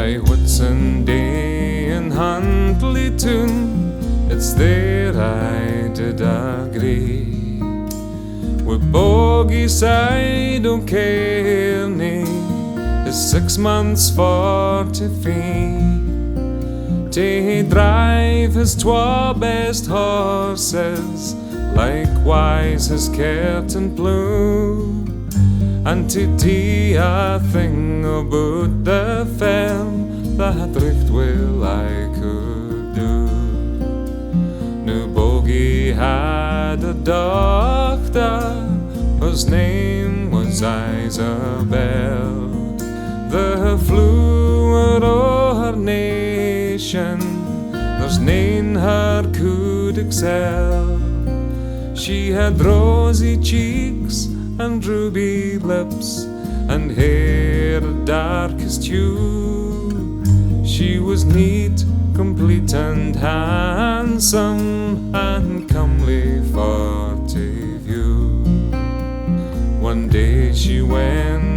Ei Whitsunday in Huntly Town, it's there I did agree. With Bogie side o' Kearney is 6 months for to fee. To drive his 2 best horses, likewise his curtain plough, and to do a thing about the farm that richt well I could do. Now Bogie had a doctor whose name was Isabel. The flower o' her nation, there's nane her could excel. She had rosy cheeks and ruby lips, and hair dark as dew. She was neat, complete and handsome, and comely for to view. One day she went